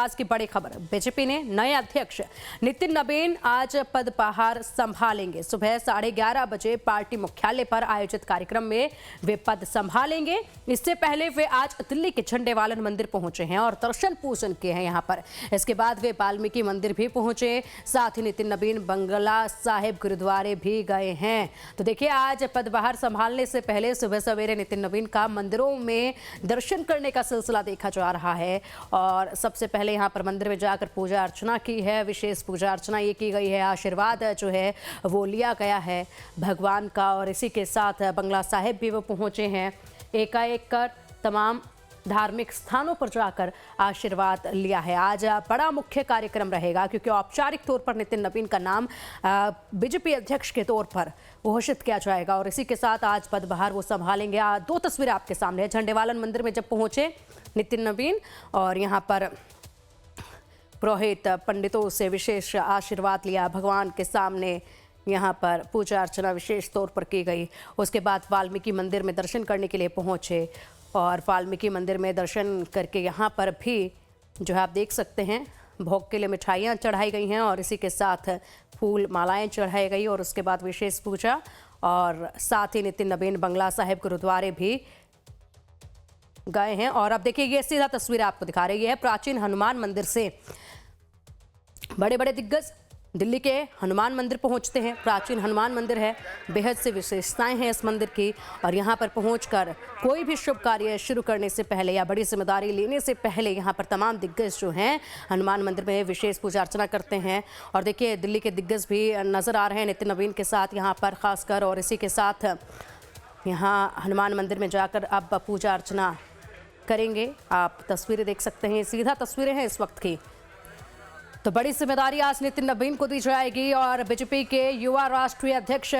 आज की बड़ी खबर, बीजेपी ने नए अध्यक्ष नितिन नवीन आज पदभार संभालेंगे। सुबह 11:30 बजे पार्टी मुख्यालय पर आयोजित कार्यक्रम में वे पद संभालेंगे। इससे पहले वे आज दिल्ली के झंडेवालन मंदिर पहुंचे हैं और दर्शन पूजन किए हैं यहां पर। इसके बाद वे वाल्मीकि मंदिर भी पहुंचे। साथ ही नितिन नवीन बंगला साहिब गुरुद्वारे भी गए हैं। तो देखिए, आज पदभार संभालने से पहले सुबह सवेरे नितिन नवीन का मंदिरों में दर्शन करने का सिलसिला देखा जा रहा है और सबसे पहले यहां पर मंदिर में जाकर पूजा अर्चना की है। विशेष पूजा अर्चना ये की गई है, आशीर्वाद जो है वो लिया गया है भगवान का। और इसी के साथ बंगला साहिब भी वो पहुंचे हैं। एकाएक कर तमाम धार्मिक स्थानों पर जाकर आशीर्वाद लिया है। आज बड़ा मुख्य कार्यक्रम रहेगा क्योंकि औपचारिक तौर पर नितिन नवीन का नाम बीजेपी अध्यक्ष के तौर पर घोषित किया जाएगा और इसी के साथ आज पदभार वो संभालेंगे। दो तस्वीरें आपके सामने है। झंडेवालन मंदिर में जब पहुंचे नितिन नवीन और यहां पर पुरोहित पंडितों से विशेष आशीर्वाद लिया, भगवान के सामने यहाँ पर पूजा अर्चना विशेष तौर पर की गई। उसके बाद वाल्मीकि मंदिर में दर्शन करने के लिए पहुंचे और वाल्मीकि मंदिर में दर्शन करके यहाँ पर भी जो है आप देख सकते हैं भोग के लिए मिठाइयाँ चढ़ाई गई हैं और इसी के साथ फूल मालाएं चढ़ाई गई और उसके बाद विशेष पूजा। और साथ ही नितिन नवीन बंगला साहिब गुरुद्वारे भी गए हैं। और अब देखिए, ये सीधा तस्वीर आपको दिखा रही है प्राचीन हनुमान मंदिर से। बड़े बड़े दिग्गज दिल्ली के हनुमान मंदिर पहुंचते हैं। प्राचीन हनुमान मंदिर है, बेहद से विशेषताएं हैं इस मंदिर की और यहां पर पहुंचकर कोई भी शुभ कार्य शुरू करने से पहले या बड़ी जिम्मेदारी लेने से पहले यहां पर तमाम दिग्गज जो हैं हनुमान मंदिर में विशेष पूजा अर्चना करते हैं। और देखिए, दिल्ली के दिग्गज भी नजर आ रहे हैं नितिन नवीन के साथ यहाँ पर खासकर। और इसी के साथ यहाँ हनुमान मंदिर में जाकर अब पूजा अर्चना करेंगे। आप तस्वीरें देख सकते हैं, सीधा तस्वीरें हैं इस वक्त की। तो बड़ी जिम्मेदारी आज नितिन नवीन को दी जाएगी और बीजेपी के युवा राष्ट्रीय अध्यक्ष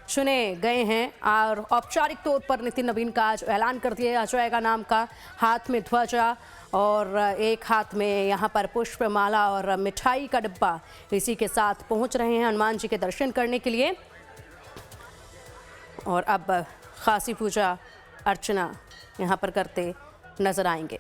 चुने गए हैं और औपचारिक तौर पर नितिन नवीन का आज ऐलान कर दिया जाएगा नाम का। हाथ में ध्वजा और एक हाथ में यहाँ पर पुष्पमाला और मिठाई का डिब्बा, इसी के साथ पहुँच रहे हैं हनुमान जी के दर्शन करने के लिए। और अब खासी पूजा अर्चना यहाँ पर करते नजर आएंगे।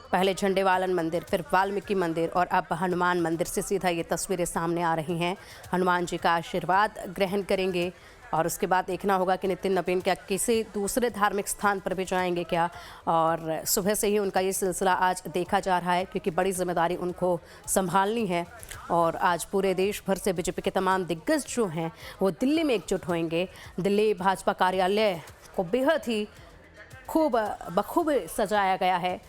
पहले झंडेवालन मंदिर, फिर वाल्मीकि मंदिर और अब हनुमान मंदिर से सीधा ये तस्वीरें सामने आ रही हैं। हनुमान जी का आशीर्वाद ग्रहण करेंगे और उसके बाद देखना होगा कि नितिन नवीन क्या किसी दूसरे धार्मिक स्थान पर भी जाएंगे क्या। और सुबह से ही उनका ये सिलसिला आज देखा जा रहा है क्योंकि बड़ी जिम्मेदारी उनको संभालनी है। और आज पूरे देश भर से बीजेपी के तमाम दिग्गज जो हैं वो दिल्ली में एकजुट होंगे। दिल्ली भाजपा कार्यालय को बेहद ही बखूब सजाया गया है।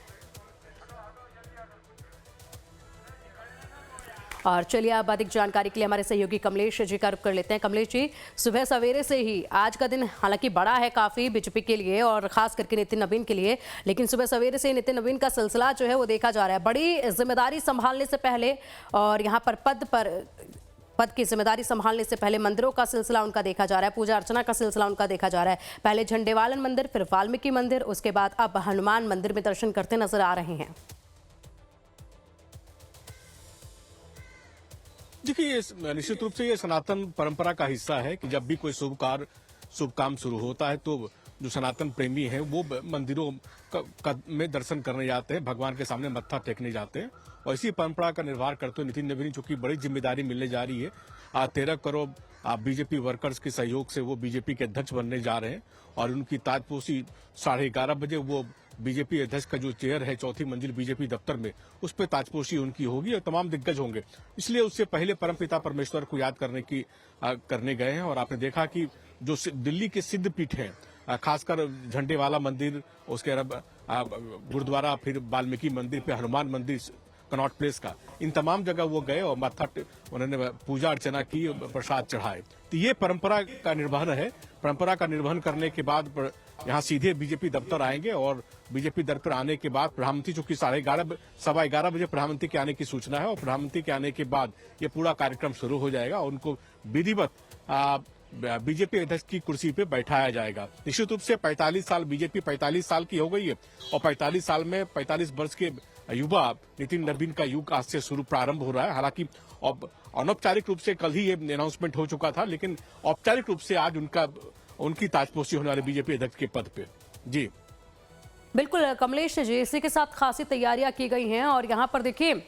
और चलिए, अब अधिक जानकारी के लिए हमारे सहयोगी कमलेश जी का रुख कर लेते हैं। कमलेश जी, सुबह सवेरे से ही आज का दिन हालांकि बड़ा है काफ़ी बीजेपी के लिए और खास करके नितिन नवीन के लिए, लेकिन सुबह सवेरे से नितिन नवीन का सिलसिला जो है वो देखा जा रहा है। बड़ी जिम्मेदारी संभालने से पहले और यहाँ पर पद की जिम्मेदारी संभालने से पहले मंदिरों का सिलसिला उनका देखा जा रहा है, पूजा अर्चना का सिलसिला उनका देखा जा रहा है। पहले झंडेवालन मंदिर, फिर वाल्मीकि मंदिर, उसके बाद अब हनुमान मंदिर में दर्शन करते नजर आ रहे हैं। देखिए, निश्चित रूप से ये सनातन परंपरा का हिस्सा है कि जब भी कोई शुभ काम शुरू होता है तो जो सनातन प्रेमी हैं वो मंदिरों में दर्शन करने जाते हैं, भगवान के सामने मत्था टेकने जाते हैं। और इसी परंपरा का निर्वाह करते हुए नितिन नवीन, जो की बड़ी जिम्मेदारी मिलने जा रही है, 13 करोड़ बीजेपी वर्कर्स के सहयोग से वो बीजेपी के अध्यक्ष बनने जा रहे हैं। और उनकी ताजपोशी 11:30 बजे वो बीजेपी अध्यक्ष का जो चेयर है 4थी मंजिल बीजेपी दफ्तर में, उस पर ताजपोशी उनकी होगी और तमाम दिग्गज होंगे। इसलिए उससे पहले परमपिता परमेश्वर को याद करने गए हैं। और आपने देखा कि जो दिल्ली के सिद्ध पीठ हैं, खासकर झंडे वाला मंदिर, उसके गुरुद्वारा, फिर वाल्मीकि मंदिर, फिर हनुमान मंदिर, कनॉट प्लेस का, इन तमाम जगह वो गए और मत्था उन्होंने पूजा अर्चना की, प्रसाद चढ़ाए। तो ये परंपरा का निर्वहन है। परंपरा का निर्वहन करने के बाद यहाँ सीधे बीजेपी दफ्तर आएंगे और बीजेपी दफ्तर आने के बाद प्रधानमंत्री, चूंकि 11:15 बजे प्रधानमंत्री के आने की सूचना है और प्रधानमंत्री के आने के बाद ये पूरा कार्यक्रम शुरू हो जाएगा और उनको विधिवत बीजेपी अध्यक्ष की कुर्सी पे बैठाया जाएगा। निश्चित रूप से 45 साल बीजेपी 45 साल की हो गई है और 45 साल में 45 वर्ष के युवा नितिन नवीन का युग आज से प्रारंभ हो रहा है। हालांकि अनौपचारिक रूप से कल ही ये अनाउंसमेंट हो चुका था, लेकिन औपचारिक रूप से आज उनकी ताजपोशी होने वाले बीजेपी अध्यक्ष के पद पे। जी बिल्कुल कमलेश जी, इसी के साथ खासी तैयारियां की गई हैं और यहाँ पर देखिए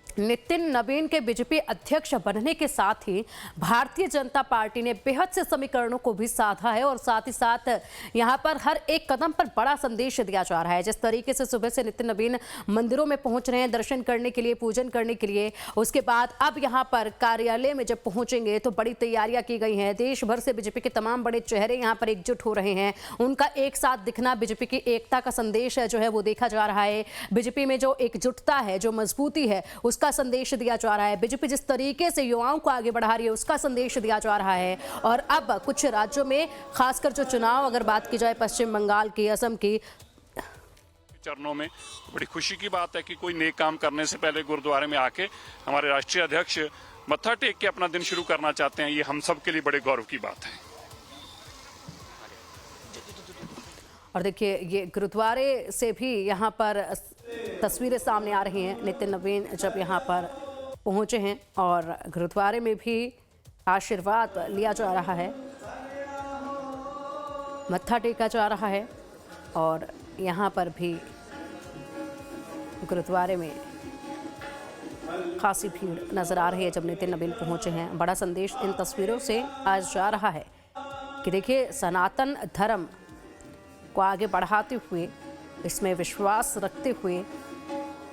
नितिन नवीन के बीजेपी अध्यक्ष बनने के साथ ही भारतीय जनता पार्टी ने बेहद से समीकरणों को भी साधा है और साथ ही साथ यहां पर हर एक कदम पर बड़ा संदेश दिया जा रहा है। जिस तरीके से सुबह से नितिन नवीन मंदिरों में पहुंच रहे हैं दर्शन करने के लिए, पूजन करने के लिए, उसके बाद अब यहां पर कार्यालय में जब पहुंचेंगे तो बड़ी तैयारियां की गई हैं। देश भर से बीजेपी के तमाम बड़े चेहरे यहां पर एकजुट हो रहे हैं। उनका एक साथ दिखना, बीजेपी की एकता का संदेश जो है वो देखा जा रहा है। बीजेपी में जो एकजुटता है, जो मजबूती है, उसका संदेश दिया जा रहा है। बीजेपी जिस तरीके से युवाओं को आगे बढ़ा रही है उसका संदेश दिया जा रहा है। और अब कुछ राज्यों में खासकर जो चुनाव, अगर बात की जाए पश्चिम बंगाल की, असम की, चरणों में बड़ी खुशी की बात है कि कोई नेक काम करने से पहले गुरुद्वारे में आके हमारे राष्ट्रीय अध्यक्ष मत्था टेक के अपना दिन शुरू करना चाहते हैं। ये हम सब के लिए बड़े गौरव की बात है। और देखिए ये गुरुद्वारे से भी यहाँ पर तस्वीरें सामने आ रही हैं। नितिन नवीन जब यहाँ पर पहुंचे हैं और गुरुद्वारे में भी आशीर्वाद लिया जा रहा है, मत्था टेका जा रहा है और यहाँ पर भी गुरुद्वारे में खासी भीड़ नजर आ रही है जब नितिन नवीन पहुंचे हैं। बड़ा संदेश इन तस्वीरों से आज जा रहा है कि देखिए सनातन धर्म को आगे बढ़ाते हुए, इसमें विश्वास रखते हुए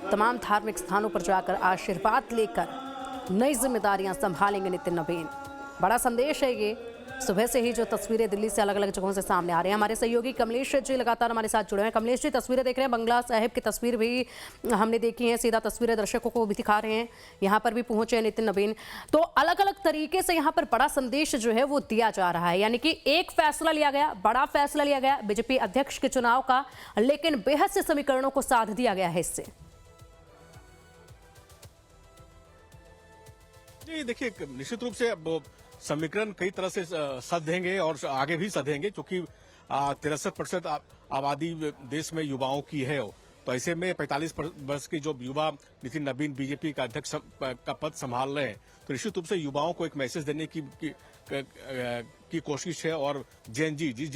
तमाम धार्मिक स्थानों पर जाकर आशीर्वाद लेकर नई जिम्मेदारियां संभालेंगे नितिन नवीन। बड़ा संदेश है ये। सुबह से ही जो तस्वीरें दिल्ली से अलग अलग जगहों से सामने आ रही हैं, हमारे सहयोगी कमलेश जी लगातार हमारे साथ जुड़े हैं। कमलेश जी, तस्वीरें देख रहे हैं, बंगला साहिब की तस्वीर भी हमने देखी है, सीधा तस्वीरें दर्शकों को भी दिखा रहे हैं। यहाँ पर भी पहुंचे नितिन नवीन, तो अलग अलग तरीके से यहाँ पर बड़ा संदेश जो है वो दिया जा रहा है। यानी कि एक फैसला लिया गया, बड़ा फैसला लिया गया बीजेपी अध्यक्ष के चुनाव का, लेकिन बेहद से समीकरणों को साध दिया गया है इससे। जी देखिए, निश्चित रूप से अब समीकरण कई तरह से सधेंगे और आगे भी सधेंगे, क्योंकि 63% आबादी देश में युवाओं की है। तो ऐसे में 45 वर्ष की जो युवा नितिन नवीन बीजेपी का अध्यक्ष का पद संभाल रहे हैं, तो निश्चित रूप से युवाओं को एक मैसेज देने की कोशिश है। और जिस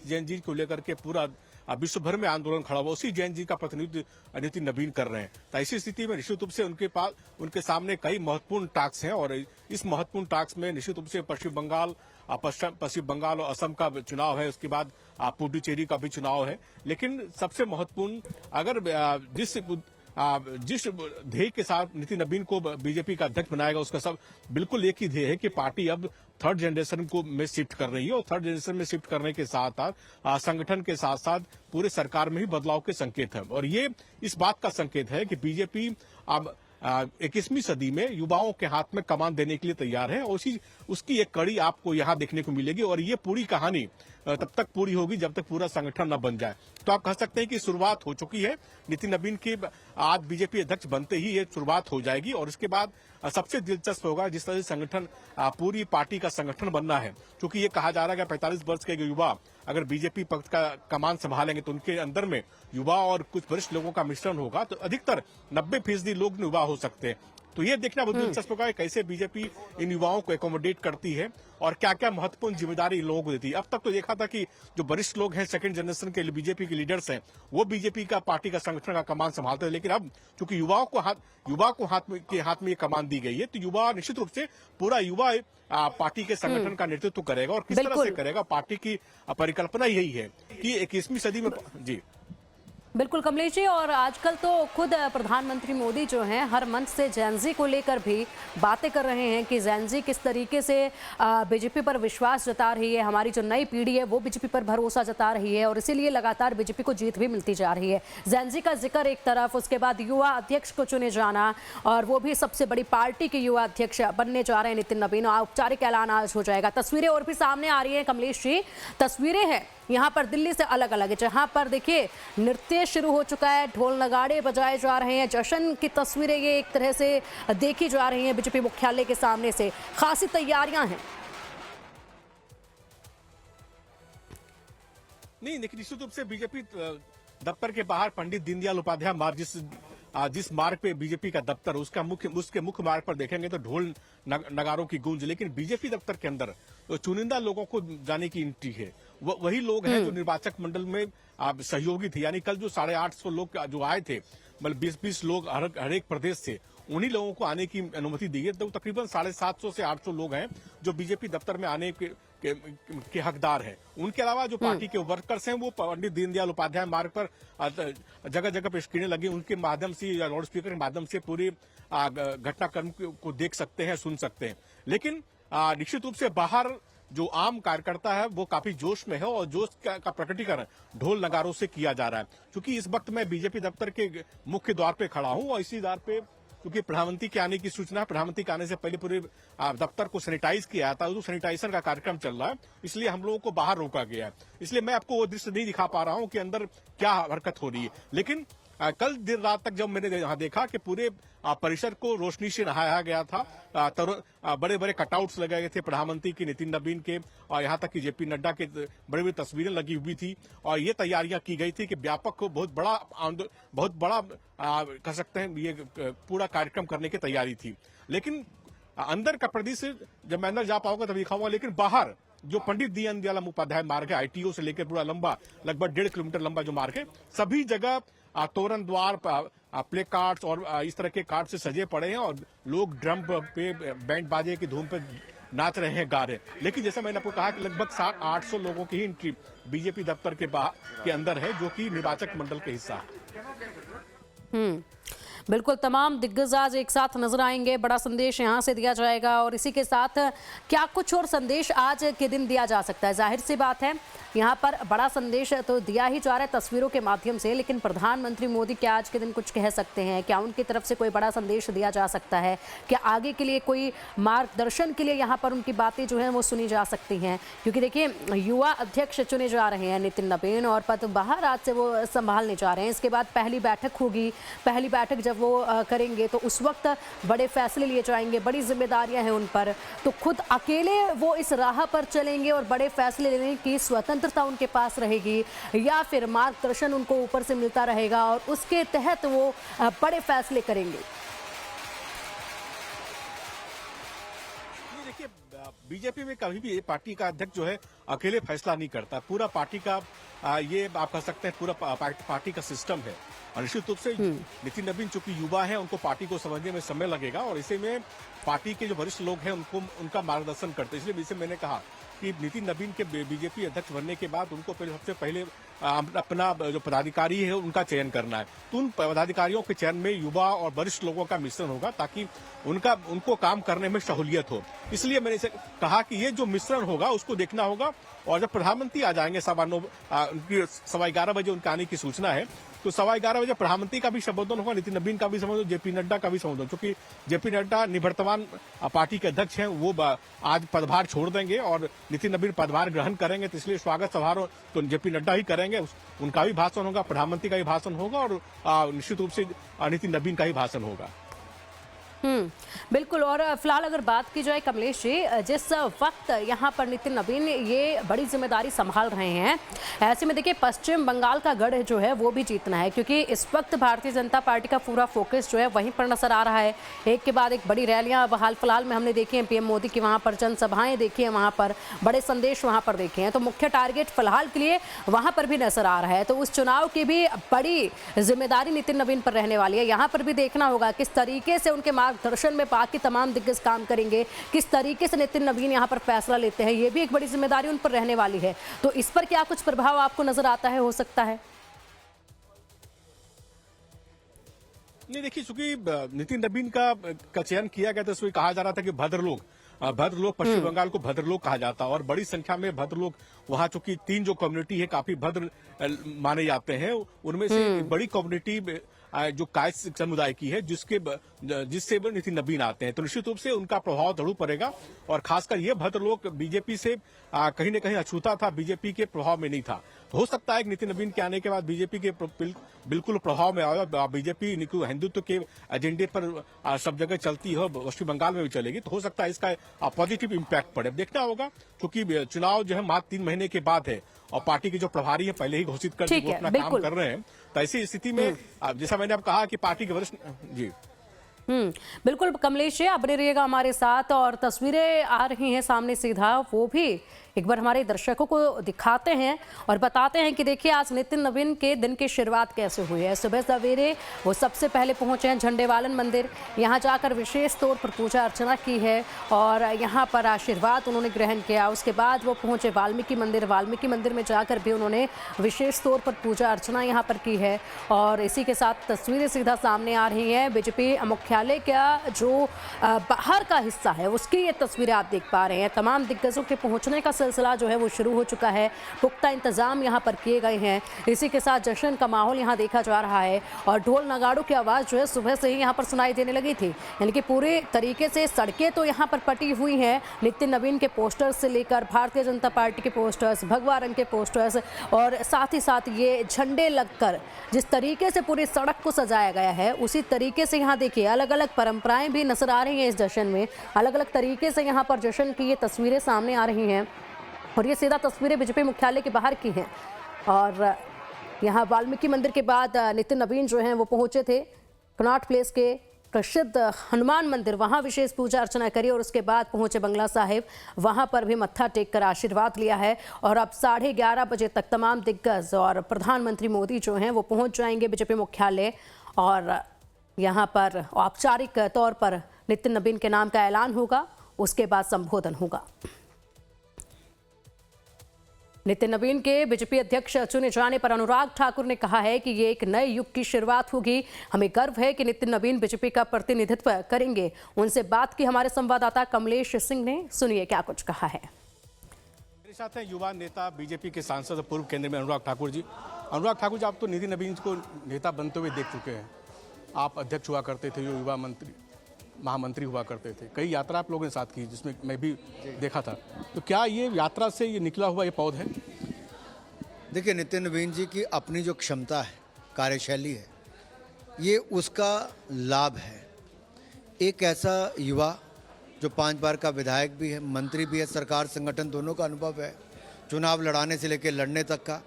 जैन जी को लेकर के पूरा विश्व भर में आंदोलन खड़ा हुआ, उसी जैन जी का प्रतिनिधित्व नितिन नवीन कर रहे हैं। तो ऐसी स्थिति में निश्चित रूप से उनके सामने कई महत्वपूर्ण टास्क हैं और इस महत्वपूर्ण टास्क में निश्चित रूप से पश्चिम बंगाल और असम का चुनाव है, उसके बाद पुडुचेरी का भी चुनाव है। लेकिन सबसे महत्वपूर्ण, अगर जिस ध्येय के साथ नितिन नवीन को बीजेपी का अध्यक्ष बनाएगा, उसका सब बिल्कुल एक ही ध्येय है कि पार्टी अब थर्ड जनरेशन को में शिफ्ट कर रही है। और थर्ड जनरेशन में शिफ्ट करने के साथ साथ संगठन के साथ साथ पूरे सरकार में ही बदलाव के संकेत है। और ये इस बात का संकेत है कि बीजेपी अब 21वीं सदी में युवाओं के हाथ में कमान देने के लिए तैयार है। और उसकी एक कड़ी आपको यहाँ देखने को मिलेगी। और ये पूरी कहानी तब तक पूरी होगी जब तक पूरा संगठन न बन जाए। तो आप कह सकते हैं कि शुरुआत हो चुकी है। नितिन नवीन की आज बीजेपी अध्यक्ष बनते ही ये शुरुआत हो जाएगी। और इसके बाद सबसे दिलचस्प होगा जिस तरह से संगठन, पूरी पार्टी का संगठन बनना है। क्योंकि ये कहा जा रहा है कि 45 वर्ष के युवा अगर बीजेपी पक्ष का कमान संभालेंगे तो उनके अंदर में युवा और कुछ वरिष्ठ लोगों का मिश्रण होगा, तो अधिकतर 90% लोग युवा हो सकते हैं। तो ये देखना बहुत दिलचस्प होगा कैसे बीजेपी इन युवाओं को एकोमोडेट करती है और क्या क्या महत्वपूर्ण जिम्मेदारी इन लोगों को देती है। अब तक तो देखा था कि जो वरिष्ठ लोग हैं, सेकंड जनरेशन के बीजेपी के लीडर्स हैं, वो बीजेपी का पार्टी का संगठन का कमान संभालते हैं। लेकिन अब चूंकि युवा को हाथ में ये कमान दी गई है, तो युवा निश्चित रूप से पूरा युवा पार्टी के संगठन का नेतृत्व करेगा। और किस तरह से करेगा, पार्टी की परिकल्पना यही है कि 21वीं सदी में जी बिल्कुल कमलेश जी। और आजकल तो खुद प्रधानमंत्री मोदी जो हैं हर मंच से जैनजी को लेकर भी बातें कर रहे हैं कि जैनजी किस तरीके से बीजेपी पर विश्वास जता रही है, हमारी जो नई पीढ़ी है वो बीजेपी पर भरोसा जता रही है और इसीलिए लगातार बीजेपी को जीत भी मिलती जा रही है। जैनजी का जिक्र एक तरफ, उसके बाद युवा अध्यक्ष को चुने जाना, और वो भी सबसे बड़ी पार्टी के युवा अध्यक्ष बनने जा रहे हैं नितिन नवीन। औपचारिक ऐलान आज हो जाएगा। तस्वीरें और भी सामने आ रही है कमलेश जी। तस्वीरें हैं यहाँ पर दिल्ली से अलग अलग है, जहाँ पर देखिए नृत्य शुरू हो चुका है, ढोल नगाड़े बजाए जा रहे हैं, जश्न की तस्वीरें ये एक तरह से देखी जा रही हैं बीजेपी मुख्यालय के सामने से। खासी तैयारियां हैं। नहीं, लेकिन निश्चित रूप से बीजेपी दफ्तर के बाहर पंडित दीनदयाल उपाध्याय मार्ग, जिस जिस मार्ग पे बीजेपी का दफ्तर उसके मुख्य मार्ग पर देखेंगे तो ढोल नगारों की गूंज, लेकिन बीजेपी दफ्तर के अंदर तो चुनिंदा लोगों को जाने की एंट्री है। वही लोग हैं जो निर्वाचक मंडल में सहयोगी थे, यानी कल जो 850 लोग जो आए थे, मतलब 20-20 लोग हर एक प्रदेश से, उन्हीं लोगों को आने की अनुमति दी है। तो तकरीबन 750 से 800 लोग हैं जो बीजेपी दफ्तर में आने के हकदार हैं। उनके अलावा जो पार्टी के वर्कर्स हैं वो पंडित दीनदयाल उपाध्याय मार्ग पर जगह जगह पे स्क्रीनें लगी, उनके माध्यम से या लाउड स्पीकर के माध्यम से पूरी घटनाक्रम को देख सकते हैं, सुन सकते हैं। लेकिन निश्चित रूप से बाहर जो आम कार्यकर्ता है वो काफी जोश में है और जोश का प्रकटीकरण ढोल नगारों से किया जा रहा है। क्योंकि इस वक्त मैं बीजेपी दफ्तर के मुख्य द्वार पे खड़ा हूं और इसी द्वार पे क्योंकि प्रधानमंत्री के आने की सूचना, प्रधानमंत्री के आने से पहले पूरे दफ्तर को सैनिटाइज किया था, तो सैनिटाइजेशन का कार्यक्रम चल रहा है, इसलिए हम लोगों को बाहर रोका गया है। इसलिए मैं आपको वो दृश्य नहीं दिखा पा रहा हूं कि अंदर क्या हरकत हो रही है। लेकिन कल देर रात तक जब मैंने यहाँ देखा कि पूरे परिसर को रोशनी से नहाया गया था, बड़े बड़े कटआउट्स लगाए गए थे प्रधानमंत्री के, नितिन नबीन के, और यहाँ तक कि जेपी नड्डा के बड़ी बड़ी तस्वीरें लगी हुई थी। और ये तैयारियां की गई थी कि व्यापक बहुत बड़ा कह सकते हैं ये पूरा कार्यक्रम करने की तैयारी थी। लेकिन अंदर का प्रदेश जब मैं अंदर जा पाऊंगा तब दिखाऊंगा। लेकिन बाहर जो पंडित दीनदयाल उपाध्याय मार्ग है, आईटीओ से लेकर पूरा लंबा, लगभग 1.5 किलोमीटर लंबा जो मार्ग है, सभी जगह तोरण द्वार, प्ले कार्ड्स और इस तरह के कार्ड से सजे पड़े हैं और लोग ड्रम पे, बैंड बाजे की धूम पे नाच रहे हैं, गा रहे हैं। लेकिन जैसा मैंने आपको कहा कि लगभग 700-800 लोगों की ही एंट्री बीजेपी दफ्तर के अंदर है, जो कि निर्वाचक मंडल के हिस्सा है। बिल्कुल, तमाम दिग्गज आज एक साथ नजर आएंगे, बड़ा संदेश यहाँ से दिया जाएगा। और इसी के साथ क्या कुछ और संदेश आज के दिन दिया जा सकता है? जाहिर सी बात है यहाँ पर बड़ा संदेश तो दिया ही जा रहा है तस्वीरों के माध्यम से, लेकिन प्रधानमंत्री मोदी क्या आज के दिन कुछ कह सकते हैं? क्या उनकी तरफ से कोई बड़ा संदेश दिया जा सकता है? क्या आगे के लिए कोई मार्गदर्शन के लिए यहाँ पर उनकी बातें जो हैं वो सुनी जा सकती हैं? क्योंकि देखिए, युवा अध्यक्ष चुने जा रहे हैं नितिन नबीन और पदभार आज से वो संभालने जा रहे हैं। इसके बाद पहली बैठक होगी, पहली बैठक जब वो करेंगे तो उस वक्त बड़े फैसले लिए जाएंगे, बड़ी जिम्मेदारियां हैं उन पर। तो खुद अकेले वो इस राह पर चलेंगे और बड़े फैसले लेने की स्वतंत्रता उनके पास रहेगी, या फिर मार्गदर्शन उनको ऊपर से मिलता रहेगा और उसके तहत वो बड़े फैसले करेंगे? देखिए, बीजेपी में कभी भी पार्टी का अध्यक्ष जो है अकेले फैसला नहीं करता। पूरा पार्टी का ये आप कह सकते हैं पूरा पार्टी का सिस्टम है। और निश्चित रूप से नितिन नबीन चूंकि युवा है, उनको पार्टी को समझने में समय लगेगा और इसे में पार्टी के जो वरिष्ठ लोग हैं उनका मार्गदर्शन करते हैं। इसलिए मैंने कहा कि नितिन नबीन के बीजेपी अध्यक्ष बनने के बाद उनको सबसे पहले अपना जो पदाधिकारी है उनका चयन करना है। तो उन पदाधिकारियों के चयन में युवा और वरिष्ठ लोगों का मिश्रण होगा ताकि उनको काम करने में सहूलियत हो। इसलिए मैंने इसे कहा कि ये जो मिश्रण होगा उसको देखना होगा। और जब प्रधानमंत्री आ जाएंगे 11:15 बजे उनके आने की सूचना है, तो 11:15 बजे प्रधानमंत्री का भी संबोधन होगा, नितिन नबीन का भी संबोधन, जेपी नड्डा का भी संबोधन। क्योंकि जेपी नड्डा निवर्तमान पार्टी के अध्यक्ष हैं, वो आज पदभार छोड़ देंगे और नितिन नबीन पदभार ग्रहण करेंगे। तो इसलिए स्वागत समारोह तो जेपी नड्डा ही करेंगे, उनका भी भाषण होगा, प्रधानमंत्री का भी भाषण होगा और निश्चित रूप से नितिन नबीन का ही भाषण होगा। बिल्कुल। और फिलहाल अगर बात की जाए कमलेश जी, जिस वक्त यहाँ पर नितिन नबीन ये बड़ी जिम्मेदारी संभाल रहे हैं, ऐसे में देखिए पश्चिम बंगाल का गढ़ जो है वो भी जीतना है, क्योंकि इस वक्त भारतीय जनता पार्टी का पूरा फोकस जो है वहीं पर नजर आ रहा है। एक के बाद एक बड़ी रैलियां हाल फिलहाल में हमने देखी हैं, पीएम मोदी की वहाँ पर जनसभाएं देखी हैं, वहाँ पर बड़े संदेश वहाँ पर देखे हैं। तो मुख्य टारगेट फिलहाल के लिए वहाँ पर भी नजर आ रहा है। तो उस चुनाव की भी बड़ी जिम्मेदारी नितिन नबीन पर रहने वाली है। यहाँ पर भी देखना होगा किस तरीके से उनके मार्गदर्शन में बाकी तमाम दिग्गज काम करेंगे, किस तरीके से नितिन नबीन यहाँ पर फैसला लेते हैं, ये भी एक बड़ी जिम्मेदारी उन पर रहने वाली है। तो इस पर क्या कुछ प्रभाव आपको नजर आता है, हो सकता है? नहीं, देखिए, चूंकि नितिन नबीन का चयन किया गया था, उसमें कहा जा रहा था कि भद्रलोक पश्चिम बंगाल को भद्रलोक कहा जाता है और बड़ी संख्या में भद्रलोक वहां, चूंकि 3 जो कम्युनिटी है काफी भद्र माने जाते हैं, उनमें से बड़ी कम्युनिटी जो कायस्थ समुदाय की है, जिससे नितिन नबीन आते हैं। तो निश्चित रूप से उनका प्रभाव जरूर पड़ेगा। और खासकर ये भद्रलोक बीजेपी से कहीं न कहीं अछूता था, बीजेपी के प्रभाव में नहीं था। हो सकता है कि नितिन नवीन के आने के बाद बीजेपी के बिल्कुल प्रभाव में आया। बीजेपी हिंदुत्व के एजेंडे पर सब जगह चलती है, पश्चिम बंगाल में भी चलेगी, तो हो सकता है इसका पॉजिटिव इम्पैक्ट पड़े। अब देखना होगा, क्योंकि चुनाव जो है मात्र 3 महीने के बाद है और पार्टी के जो प्रभारी है पहले ही घोषित कर वो अपना काम कर रहे हैं। तो ऐसी स्थिति में जैसा मैंने अब कहा कि पार्टी के वरिष्ठ जी बिल्कुल कमलेश जी, आप बने रहिएगा हमारे साथ। और तस्वीरें आ रही हैं सामने सीधा, वो भी एक बार हमारे दर्शकों को दिखाते हैं और बताते हैं कि देखिए आज नितिन नवीन के दिन की शुरुआत कैसे हुई है। सुबह सवेरे वो सबसे पहले पहुंचे हैं झंडेवालन मंदिर, यहां जाकर विशेष तौर पर पूजा अर्चना की है और यहां पर आशीर्वाद उन्होंने ग्रहण किया। उसके बाद वो पहुंचे वाल्मीकि मंदिर में जाकर भी उन्होंने विशेष तौर पर पूजा अर्चना यहां पर की है। और इसी के साथ तस्वीरें सीधा सामने आ रही हैं बीजेपी मुख्यालय का जो बाहर का हिस्सा है उसकी ये तस्वीरें आप देख पा रहे हैं। तमाम दिग्गजों के पहुंचने का सिलसिला जो है वो शुरू हो चुका है, पुख्ता इंतजाम यहां पर किए गए हैं। इसी के साथ जश्न का माहौल यहां देखा जा रहा है और ढोल नगाड़ों की आवाज जो है सुबह से ही यहां पर सुनाई देने लगी थी। यानी कि पूरे तरीके से सड़कें तो यहां पर पटी हुई हैं नितिन नवीन के पोस्टर्स से लेकर भारतीय जनता पार्टी के पोस्टर्स, भगवा रंग के पोस्टर्स और साथ ही साथ ये झंडे लगकर जिस तरीके से पूरी सड़क को सजाया गया है उसी तरीके से यहाँ देखिए अलग अलग परंपराएं भी नजर आ रही हैं। इस जश्न में अलग अलग तरीके से यहाँ पर जश्न की ये तस्वीरें सामने आ रही हैं और ये सीधा तस्वीरें बीजेपी मुख्यालय के बाहर की हैं। और यहाँ वाल्मीकि मंदिर के बाद नितिन नवीन जो हैं वो पहुंचे थे कनॉट प्लेस के प्रसिद्ध हनुमान मंदिर, वहाँ विशेष पूजा अर्चना करी और उसके बाद पहुंचे बंगला साहिब, वहाँ पर भी मत्था टेक कर आशीर्वाद लिया है। और अब 11:30 बजे तक तमाम दिग्गज और प्रधानमंत्री मोदी जो हैं वो पहुंच जाएंगे बीजेपी मुख्यालय और यहाँ पर औपचारिक तौर पर नितिन नवीन के नाम का ऐलान होगा, उसके बाद संबोधन होगा। नितिन नवीन के बीजेपी अध्यक्ष चुने जाने पर अनुराग ठाकुर ने कहा है कि ये एक नए युग की शुरुआत होगी। हमें गर्व है कि नितिन नवीन बीजेपी का प्रतिनिधित्व करेंगे। उनसे बात की हमारे संवाददाता कमलेश सिंह ने, सुनिए क्या कुछ कहा है। मेरे साथ हैं युवा नेता बीजेपी के सांसद और पूर्व केंद्रीय मंत्री अनुराग ठाकुर जी। अनुराग ठाकुर जी, आप तो नितिन नवीन को नेता बनते हुए देख चुके हैं। आप अध्यक्ष हुआ करते थे, जो युवा मंत्री महामंत्री हुआ करते थे, कई यात्रा आप लोगों ने साथ की जिसमें मैं भी देखा था। तो क्या ये यात्रा से ये निकला हुआ ये पौध है? देखिए, नितिन नवीन जी की अपनी जो क्षमता है, कार्यशैली है, ये उसका लाभ है। एक ऐसा युवा जो 5 बार का विधायक भी है, मंत्री भी है, सरकार संगठन दोनों का अनुभव है, चुनाव लड़ाने से लेकर लड़ने तक का,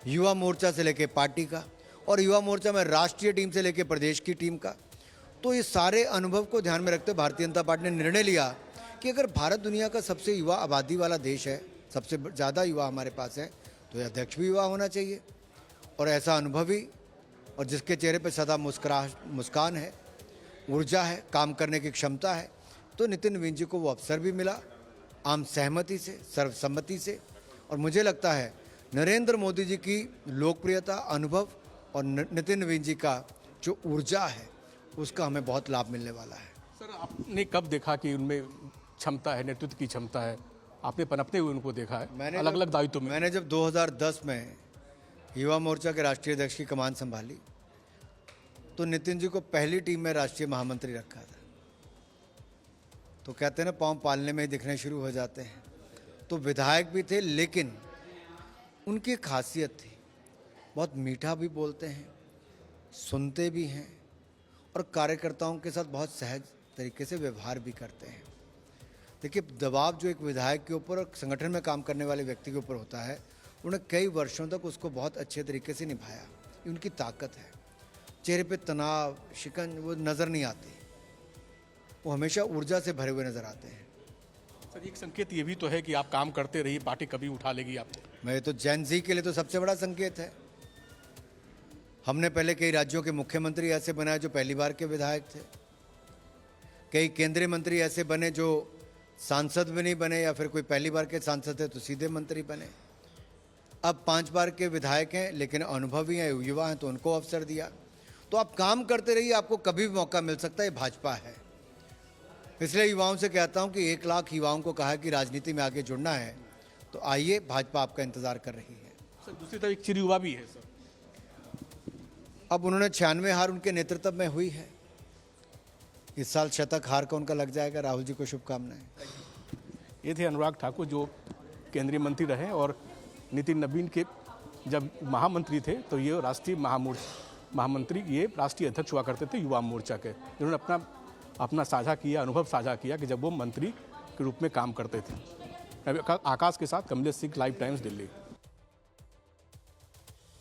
युवा मोर्चा से लेकर पार्टी का और युवा मोर्चा में राष्ट्रीय टीम से लेकर प्रदेश की टीम का। तो ये सारे अनुभव को ध्यान में रखते हुए भारतीय जनता पार्टी ने निर्णय लिया कि अगर भारत दुनिया का सबसे युवा आबादी वाला देश है, सबसे ज़्यादा युवा हमारे पास है, तो ये अध्यक्ष भी युवा होना चाहिए। और ऐसा अनुभवी और जिसके चेहरे पर सदा मुस्कान है, ऊर्जा है, काम करने की क्षमता है, तो नितिन नवीन जी को वो अवसर भी मिला आम सहमति से, सर्वसम्मति से। और मुझे लगता है नरेंद्र मोदी जी की लोकप्रियता, अनुभव और नितिन नवीन जी का जो ऊर्जा है उसका हमें बहुत लाभ मिलने वाला है। सर, आपने कब देखा कि उनमें क्षमता है, नेतृत्व की क्षमता है? आपने पनपते हुए उनको देखा है अलग अलग दायित्व में। मैंने जब 2010 में युवा मोर्चा के राष्ट्रीय अध्यक्ष की कमान संभाली तो नितिन जी को पहली टीम में राष्ट्रीय महामंत्री रखा था। तो कहते हैं ना, पाँव पालने में ही दिखने शुरू हो जाते हैं। तो विधायक भी थे, लेकिन उनकी खासियत थी, बहुत मीठा भी बोलते हैं, सुनते भी हैं और कार्यकर्ताओं के साथ बहुत सहज तरीके से व्यवहार भी करते हैं। देखिए, दबाव जो एक विधायक के ऊपर और संगठन में काम करने वाले व्यक्ति के ऊपर होता है, उन्हें कई वर्षों तक उसको बहुत अच्छे तरीके से निभाया। ये उनकी ताकत है। चेहरे पे तनाव, शिकन वो नज़र नहीं आती, वो हमेशा ऊर्जा से भरे हुए नज़र आते हैं। सर, एक संकेत ये भी तो है कि आप काम करते रहिए, पार्टी कभी उठा लेगी आपको। मैं तो जेन ज़ी के लिए तो सबसे बड़ा संकेत है। हमने पहले कई राज्यों के मुख्यमंत्री ऐसे बनाए जो पहली बार के विधायक थे, कई केंद्रीय मंत्री ऐसे बने जो सांसद भी नहीं बने या फिर कोई पहली बार के सांसद थे तो सीधे मंत्री बने। अब 5 बार के विधायक हैं लेकिन अनुभवी हैं, युवा हैं, तो उनको अवसर दिया। तो आप काम करते रहिए, आपको कभी भी मौका मिल सकता है। भाजपा है, इसलिए युवाओं से कहता हूं कि 1 लाख युवाओं को कहा है कि राजनीति में आगे जुड़ना है तो आइए, भाजपा आपका इंतजार कर रही है। सर, दूसरी तरफ एक चिर युवा भी है सर। अब उन्होंने 96 हार उनके नेतृत्व में हुई है, इस साल शतक हार का उनका लग जाएगा। राहुल जी को शुभकामनाएं। ये थे अनुराग ठाकुर जो केंद्रीय मंत्री रहे और नितिन नवीन के जब महामंत्री थे तो ये राष्ट्रीय महामंत्री ये राष्ट्रीय अध्यक्ष हुआ करते थे युवा मोर्चा के, जिन्होंने अपना साझा किया, अनुभव साझा किया कि जब वो मंत्री के रूप में काम करते थे। आकाश के साथ कमलेश सिंह, लाइव टाइम्स, दिल्ली।